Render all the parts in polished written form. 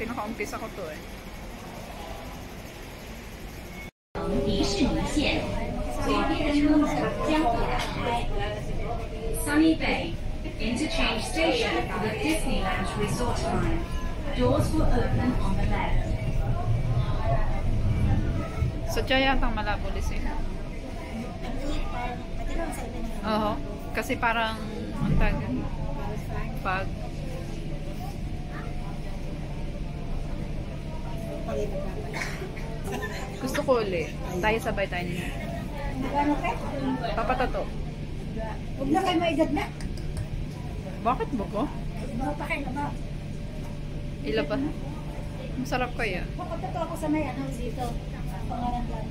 pinaka-umpisa ko to eh. Sunny Bay Interchange Station for the Disneyland Resort Line. Doors will open on the left. Sadya yatang Malabolis eh. Oo. Kasi parang ang tagal. Pag gusto ko ulit. Tayo sabay tayo nila. Papatato. Huwag na kayo maedad na. Bakit ba ko? Pa kayo na ba? Ila ba? Masarap kaya. Papatato ako sa may ano dito. Pangalan lang.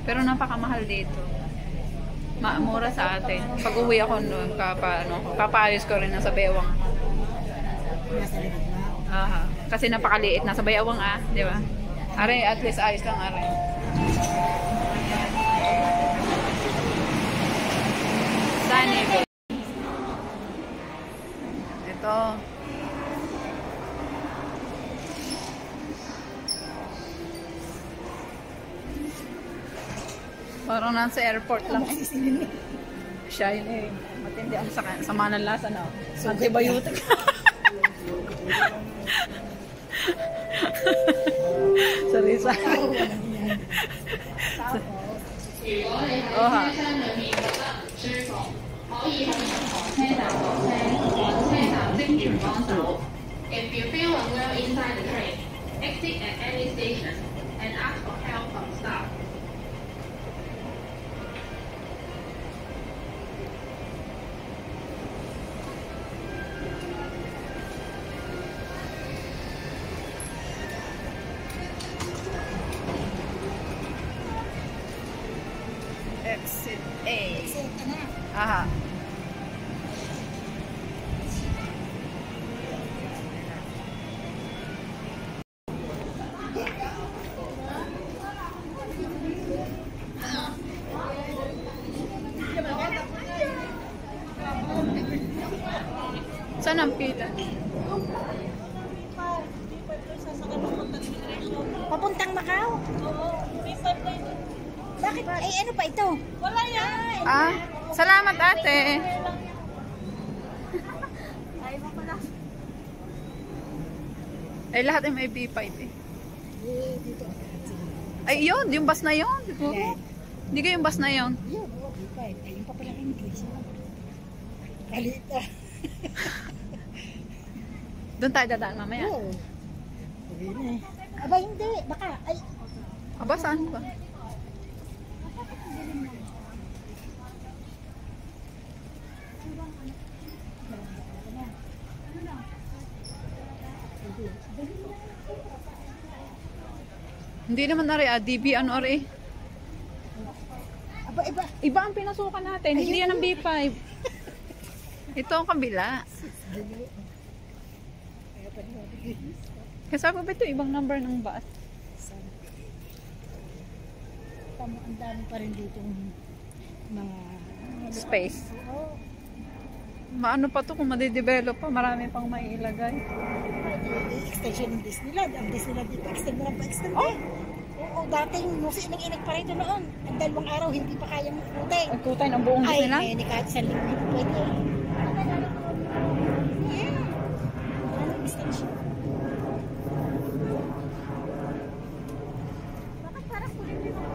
Pero napakamahal dito. Mura sa atin. Pag uwi ako noon, papaayos ko rin na sa bewang. Aha. Kasi napakaliit na sa bayawang di ba? Are, at least ayos lang are. Sunny Bay. Ito. Parang nasa airport lang. Siya yun eh. Matindi ang sama ng lasa na. Antibiotic. Sorry. Oh ha. If you feel unwell inside the train, exit at any station and ask for help from staff. Exit A. Aha. Saan ang pila? Papuntang Macau? Oo. Bakit? Eh, ano pa ito? Wala yan. Salamat ate. Ay, mo pala. Ay, lahat ay may B5 eh. Ay, yun. Yung bus na yun. Hindi ka yung bus na yun. Yun, B5. Ay, yung pa pala kayo English. Kalita. Doon tayo dadaan mamaya. Oo. Aba, hindi. Baka. Ay. Aba, saan ba? Hindi naman na rin, DB ano rin. Aba, iba. Iba ang pinasukan natin, hindi yan ang B5. Ito ang kabila. Kasi sabi ba ito, ibang number ng bus? Ang dami pa rin dito mga Space. Maano pa to kung madidevelop pa, marami pang mailagay. extension ng Disneyland. Ang Disneyland dito, extend mo lang pa extend eh. Oo, dating musi ng inag pa rito noon. Ang 2 araw, hindi pa kayang ikutin. Ikutin ang buong Disneyland? Ay, kahit isang linggo dito pwede. Yeah. Anong extension? Bakit parang kulit din ako?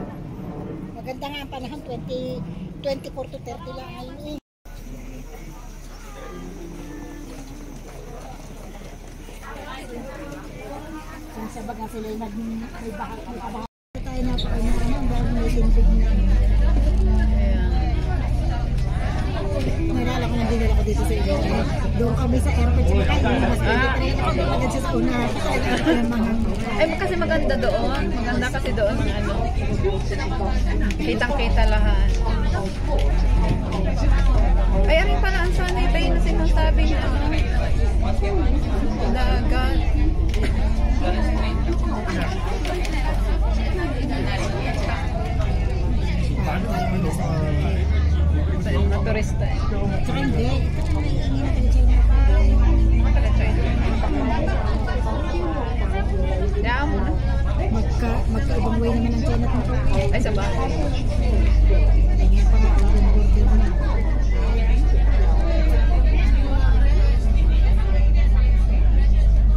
Maganda nga ang panahon, 24 to 30 lang ngayon eh. Sa baga sila yung may bahat tayo na pa naman dahil may tindig na nalala ko nang dinala ko dito sa iyo doon kami sa airport sa kayo mas pinitrein ako doon agad sa una ay kasi maganda doon, maganda kasi doon ang ano kitang kita lahat ay ano pala ang Sunny Bay na sinasabing dagat sa mga turista eh. Tsaka hindi. Ito na may ingin na China pa. Mga taga-China. ba? Ganyan pa nga, open border na.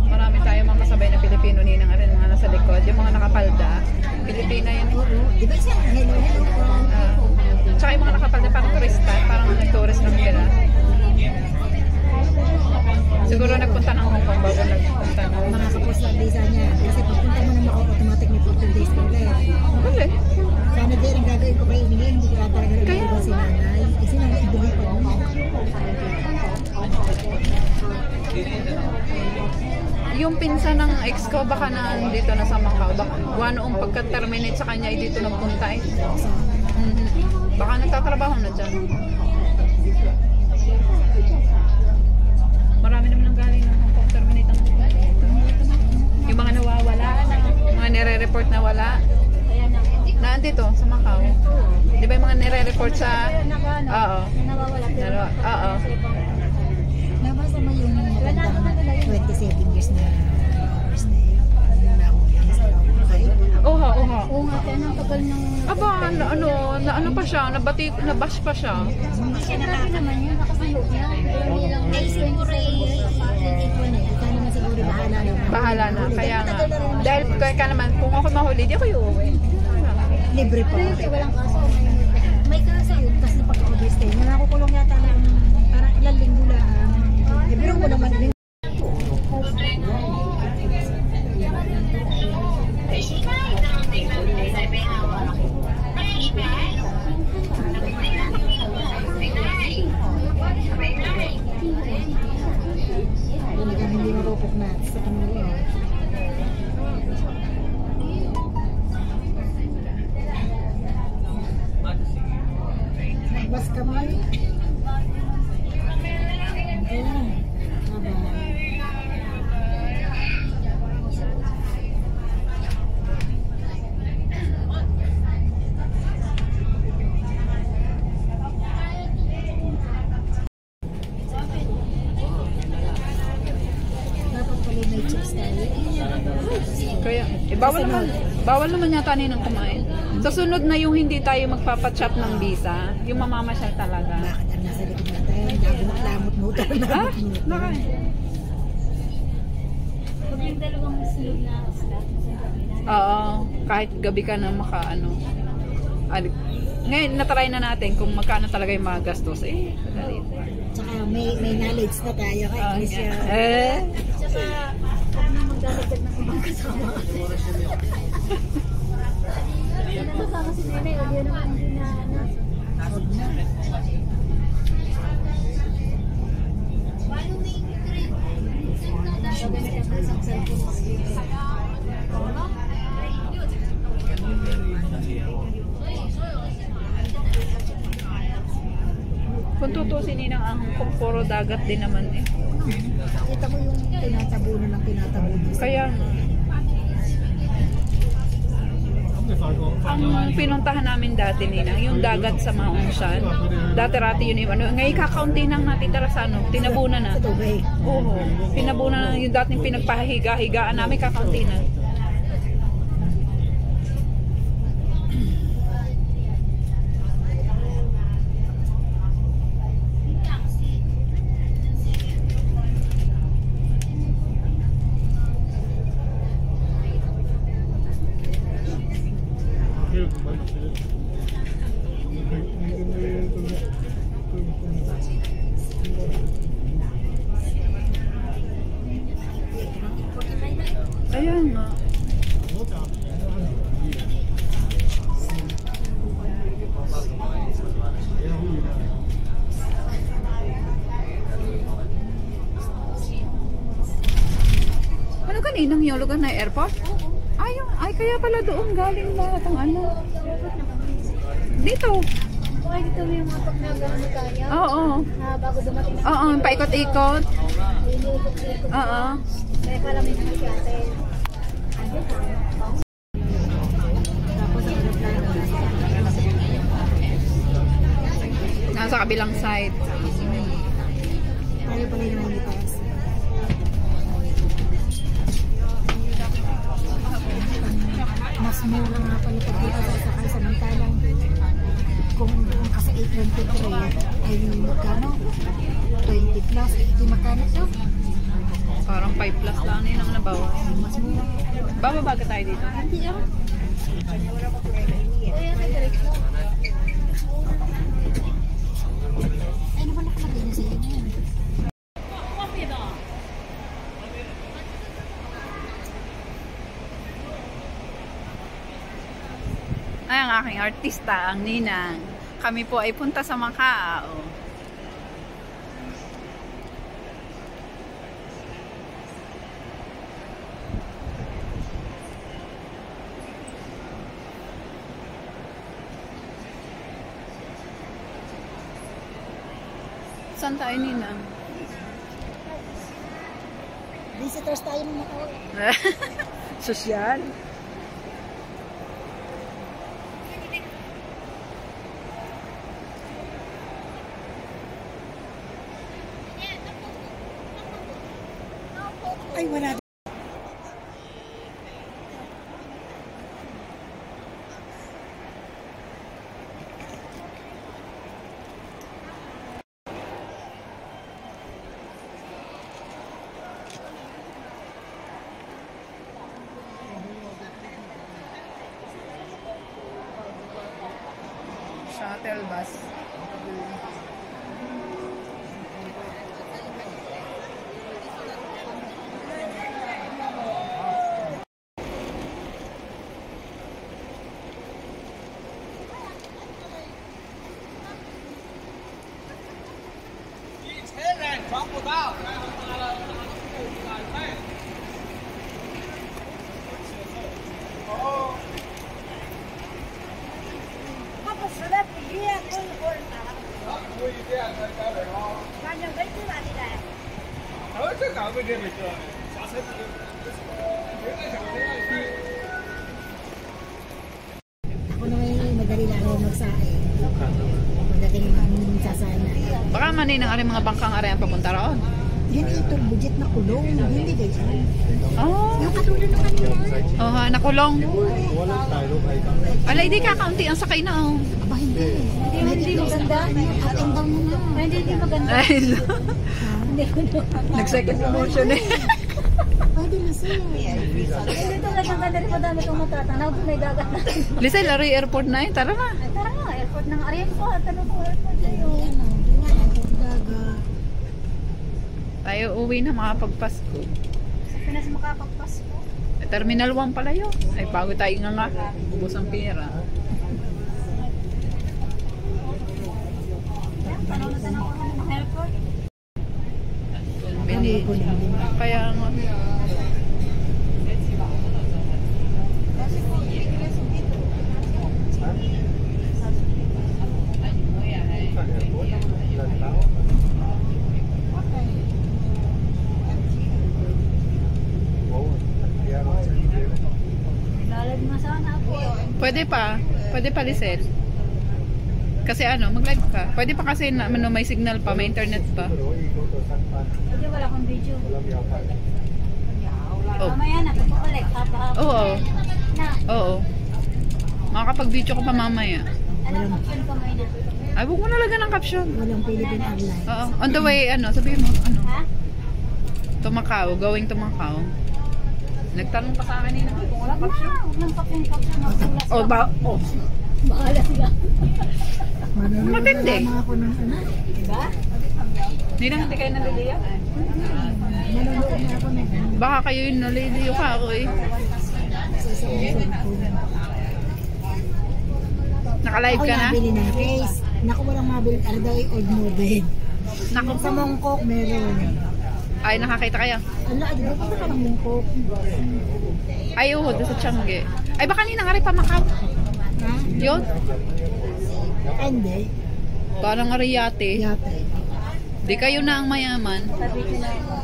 Marami tayo mga kasabay na Pilipino ninang rin mga nasa likod. Yung mga nakapalda, Pilipina yun. Oo. Di ba siya? Hello, hello. Tsaka yung mga nakapalda parang turista, parang nag-tourist lang sila. Siguro nagpunta ng Hong Kong bago nagpunta ng Mga kapos na visa niya. Kasi pagpunta mo na automatic may 14 days ka ulit. Galing. Sana din ang gagawin ko kay Ining, hindi ka talaga nagagawa si nanay. Kasi nanay, ibuhay pa mo. Yung pinsan ng ex ko baka na dito na sa Macau. Baka noong pagka-terminate sa kanya ay dito nagpunta eh. Baka nagtatrabaho na dyan. Marami naman ang galing ng Hong Kong terminate ang yung mga nawawala, mga nire-report na wala. Naandito sa Macau. Di ba yung mga nire-report sa... Oo. Oo. Nabasa mo yung magandang 27 years na stay. Nahuli sa Macau. Oha. Oo nga, kaya nang tagal ng... Aba, ano pa siya, nabash pa siya. Sinabi naman yun, nakasalog niya. Ay, siguro eh, ikaw naman siguro bahala na. Bahala na, kaya nga. Dahil kaya naman, kung ako mahuli, di ako uuwi. Libre pa. Kasi walang kaso. May kaso yun kasi pag-overstay. Nakakukulong yata ng parang ilang linggo lang. Pero mo naman din. Hindi marupok na sa kanila. Nagbas kami. Kaya, bawal naman yata ninang kumain. Sa sunod na yung hindi tayo magpapachat ng visa, yung mamamasyal talaga. Bakit ang nasa likod natin? Lamot mo ito. Ah? Nakain. Huwag yung dalawang slug na slot. Oo, kahit gabi ka na makaano. Ngayon, natry na natin kung magkano talaga yung mga gastos. Madali. Tsaka may knowledge na tayo kay Alicia. Tsaka, huwag na magdalagdag ng ibang kasama. Ano ka kasi nila, huwag yun naman hindi na Kung tutusin ninang ang kung puro dagat din naman eh. Kita mo yung tinatabunan ng tinatabunan. Kaya ang pinuntahan namin dati ninang, yung dagat sa Maungshan. Dati-rati yun yung ano. Ngayon kakaunti nang natitira sa ano, tinabunan na. Sa tubig. Oo, pinabunan na yung dating pinagpahiga-higaan namin kakaunti na. Ayan nga. Ano kaninang yologan na airport? Ay, kaya pala doon galing lahat ang ano. Dito. okay, dito yung mga pag nag-ano tayo. Oo. Bago dumating na. Oo, paikot-ikot. Iniikot-ikot. Oo. Kaya pala may mga kate. Nasa kabilang side. Tayo pala yung nalipas. Mas mura nga pala pag dito sa sakay samantala. 2023 ay magkano? 20 plus. Ito magkano to? Parang 5 plus lang yun ang nabawa. Mas mura. Bababaga tayo dito. Hindi ah. Ay, naman nakalagay na sa inyo. Ay, ang aking artista, ang ninang. Kami po ay punta sa Macau. Saan tayo, ninang? Visitors tayo ng Macau. Sosyal. Ay, wala. Shuttle bus. Ako na may madali lang ako magsae. Pagdating ng sasana. Baka maninang ari mga bangkang ari ang papunta roon. Yan ito, budget na kulong. Hindi ganyan. Oh, Yung katulad ng kanina. oh ha, nakulong. Alay, di kakaunti ang sakay na oh. Aba, hindi. Hindi maganda. Up and down na na. Hindi maganda. Ay, Hindi ko na. nag-second promotion eh. Pwede na sir. Hindi talagang ganda rin madami kong matatanaw kung may dagat na. Lisel, Lari Airport na yun. Tara na. Ay, tara nga, airport ng Arian po. Tanong ko airport tayo. Ayan o. Doon nga lang. Daga. Tayo uwi na makapagpasko. Sa Pinas makapagpasko. Terminal 1 pala yun. Ay, bago tayo nga. Ubus ang pera. Tanong na tanong ko ng airport. Bili. Kaya nga. Lalag na sana ako. Pwede pa. Pwede pa, Lisel. Kasi ano, mag-live ka. Pwede pa kasi na, ano, may signal pa, may internet pa. Hindi wala akong video. Oh. Mamaya na, pagkukulik. Oo. Na, Oo. Makakapag-video ko pa mamaya. anong option ko may na? Ay, huwag mo nalagyan ng caption. Walang Philippine Airlines. Oo. On the way, ano, sabihin mo, ano, Ha? to Macau, going to Macau. Nagtanong pa sa akin nila kung wala caption. Huwag lang caption. Magsulas Oh, oh. Bahala sila. Manonood Matindi. na lang ako ng ano. Diba? Hindi na hindi kayo naliliya. Manonood na ako ng ano. Baka kayo yung naliliyo ka ako eh. Sa isang cellphone. Naka-live Ako ka na? nabili ng case. Naku, walang mabili. Ano daw yung old model. Naku, Sa Mongkok meron. ay nakakita kayo. Ala, di ba ka ng Mongkok? Ay, oo, doon sa Tiangge. Ay, baka nina nga rin pa Macau. Ha? Yun? Hindi. Parang nga rin yate. Yate. Di kayo na ang mayaman. Sabi ko na ako.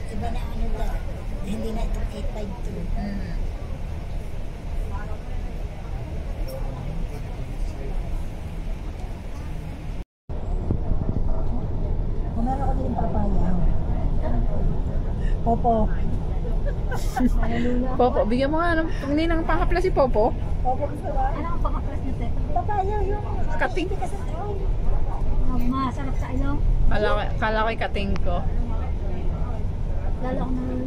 Iba na ano ba? Hindi na itong 852. Popo. Popo, bigyan mo nga ng ninang pangapla si Popo. Popo gusto ba? Ano ang pagkaklas nito? Papaya yung... Kating. Kasi Masarap sa ilong. Kala ko'y kating ko. Lalo ako ng...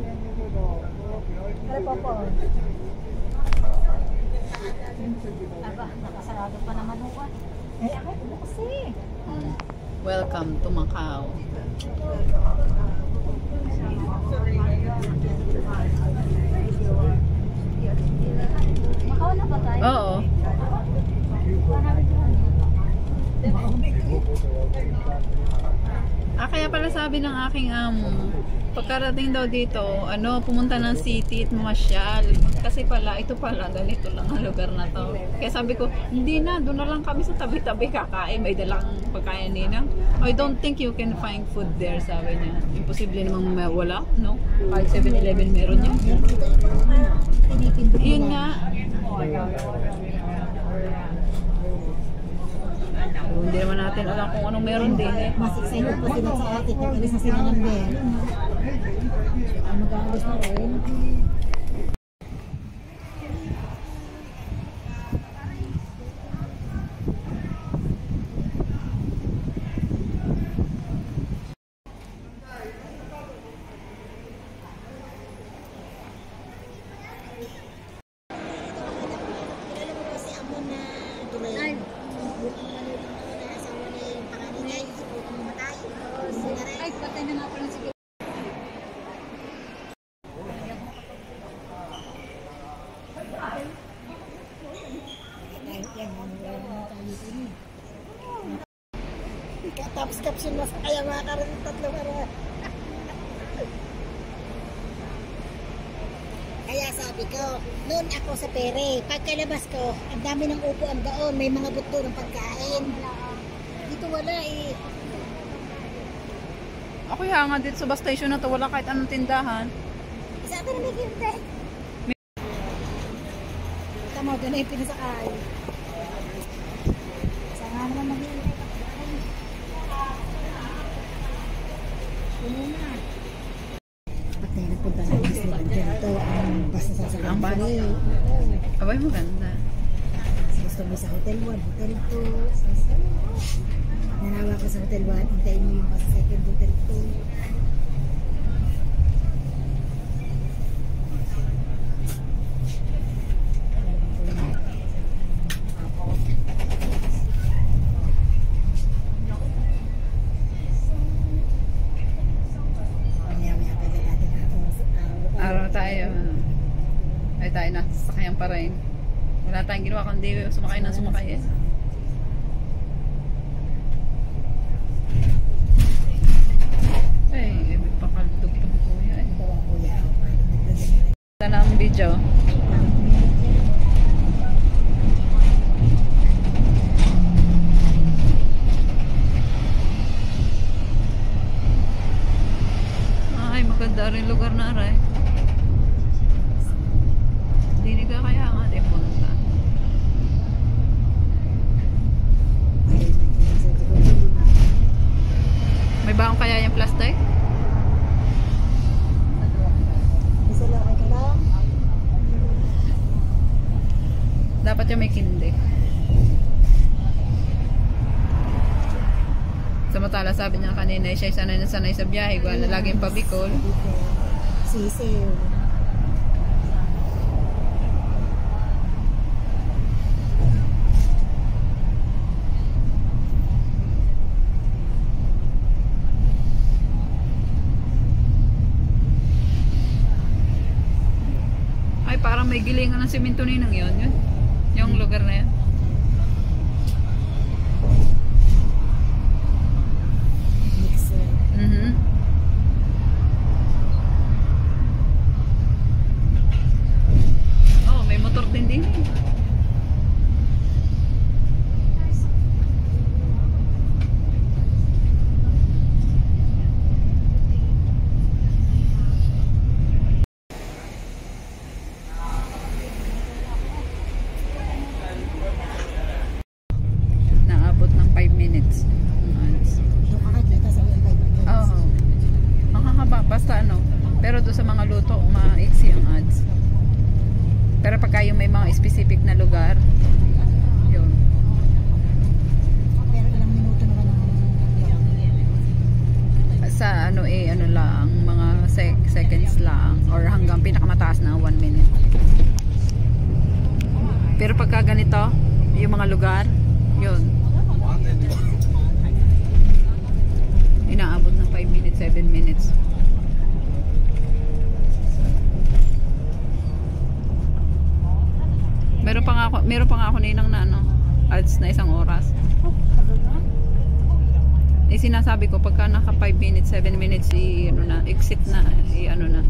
Ano Popo? Aba, nakasarado pa naman ako. Ay ako, ano kasi? Welcome to Macau. Makaw na ba tayo? Oo. Kaya pala sabi ng aking amo, pagkarating daw dito, pumunta ng city at mamasyal. Kasi pala, ito pala, ganito lang ang lugar na to. Kaya sabi ko, hindi na, doon na lang kami sa tabi-tabi kakain. May dalang pagkain ninang. I don't think you can find food there, sabi niya. Imposible namang wala, no? Kahit 7-Eleven meron niya. Yun nga. Hindi naman natin alam kung anong meron din eh. Mas excited pa sila sa atin. Kung alis na sila ng Ben. Mag-aalis na rin. Ay, patay na nga pala si Tapos caption mo sa kaya mga karoon tatlo para. Kaya sabi ko, noon ako sa Pere, pagkalabas ko, ang dami ng upuan doon, may mga buto ng pagkain. Dito wala eh. Ako nga dito sa bus station na to, wala kahit anong tindahan. Isa ako na may kinte. Tama, doon na yung pinasakay. Isa nga naman mag-iintay pagkain. Puno na. Ba't na yung nagpunta ng Disneyland dito? Ang bus na sasakay. Ang bus? Abay, maganda. Gusto mo sa Hotel 1, Hotel 2. Nanawa ko sa Hotel 1, hintayin mo yung bus sa second Hotel 2. Araw tayo. Ay tayo na, sasakyan pa rin. Wala tayong ginawa kundi sumakay ng sumakay eh. Ay, pakaldog pa kuya eh. Ito na ang video. Ay, maganda rin lugar na aray. Hindi ka kaya nga din punta. May baong kaya yung plastic? Isa lang ka lang. Dapat yung may kindi. Samantala sabi niya kanina, siya sanay na sanay sa biyahe, gawa na laging pabikol. Sisiw. Ay, parang may gilingan ng simento ninang yun. Yung lugar na yan. Mixer. Oh, may motor din. Naabot ng 5 minutes. Doon ka kakita sa yung 5 minutes. Oo. Ang hahaba. Basta ano. Pero doon sa mga luto, maiksi ang ads. Pero pagka yung may mga specific na lugar, yun. Pero ilang minuto naman ang Sa ano ano lang, mga seconds lang or hanggang pinakamataas na 1 minute. Pero pagka ganito, yung mga lugar, yun. Inaabot ng 5 minutes, 7 minutes. Meron pa nga ako ninang na ano, ads na 1 oras. Eh sinasabi ko pagka naka 5 minutes, 7 minutes ano na, exit na, ano na.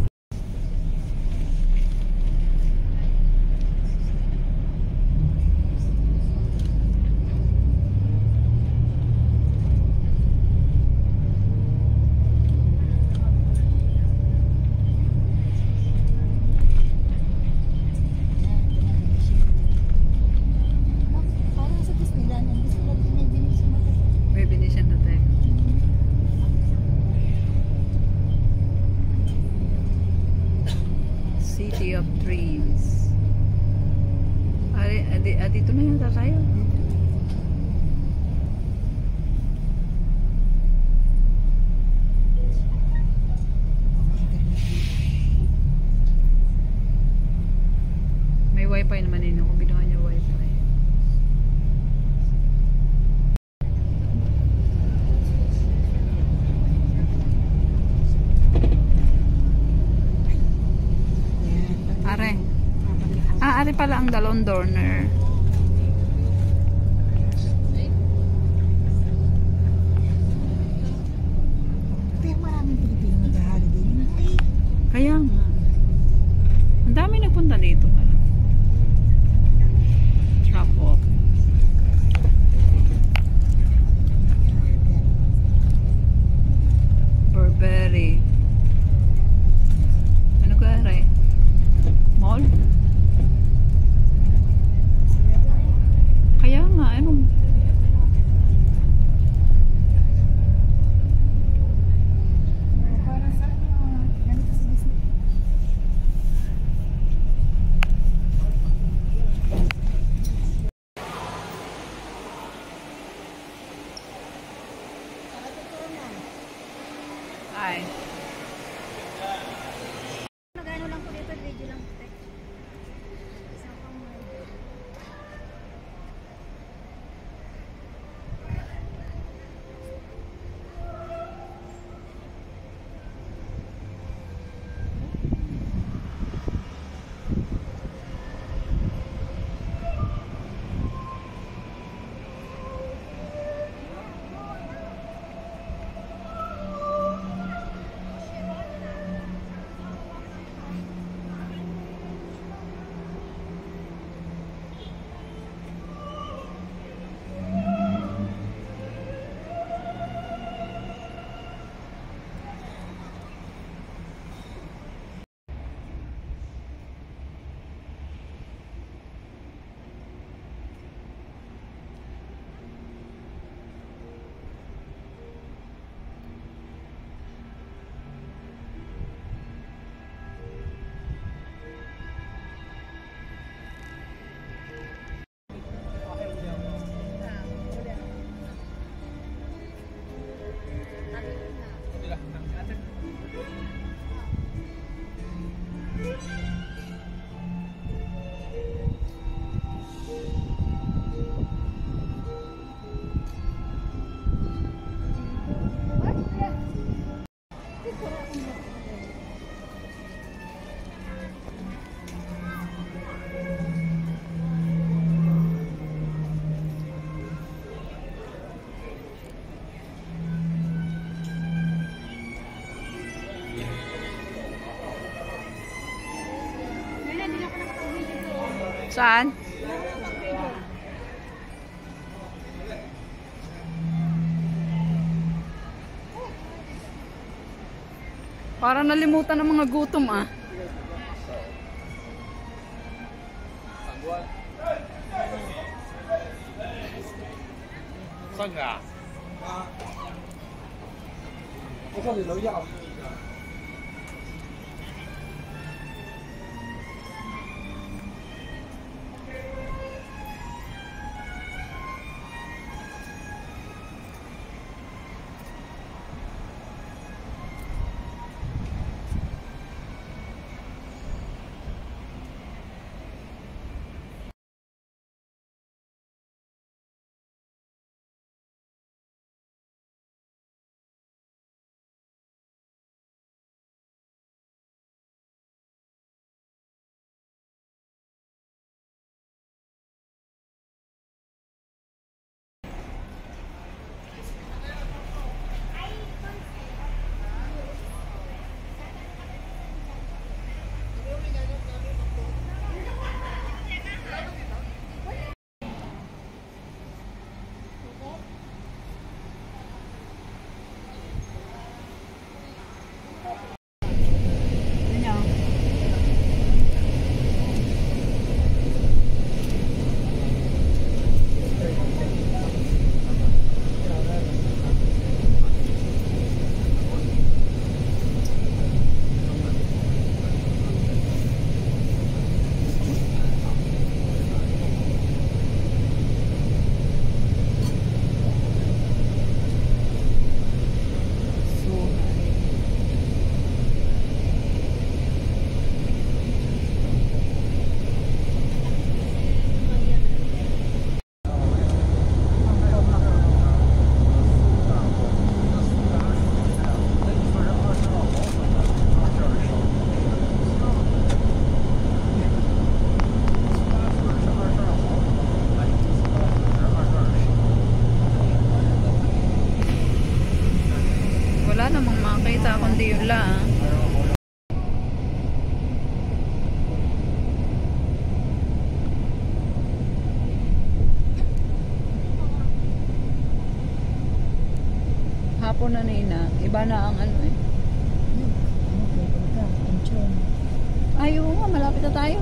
parang sa Disneyland. Ang Disneyland may Venetian Hotel. May Venetian Hotel. City of Dreams. Dito na yata tayo. May wifi naman yun. Kung binuha niya wifi. Are. Are pala ang dalawang dorner. Pero maraming Pilipino nag-holiday. Kaya nga. Ang dami nagpunta dito pala. Drop off. Burberry. Ano ka, Ray? Mall? Kaya nga, ano? Parang sa ganito sa Disney. Ay. Magano lang po dito, video lang po. Isang pang Saan? Parang nalimutan ng mga gutom ah. Saan ka? Ako sa lilaw yan. Wala namang makita kundi yun lang. Hapon na Nina, iba na ang ano eh. Ano, pwede ka, ang tiyon. Ay, oo nga, malapit na tayo.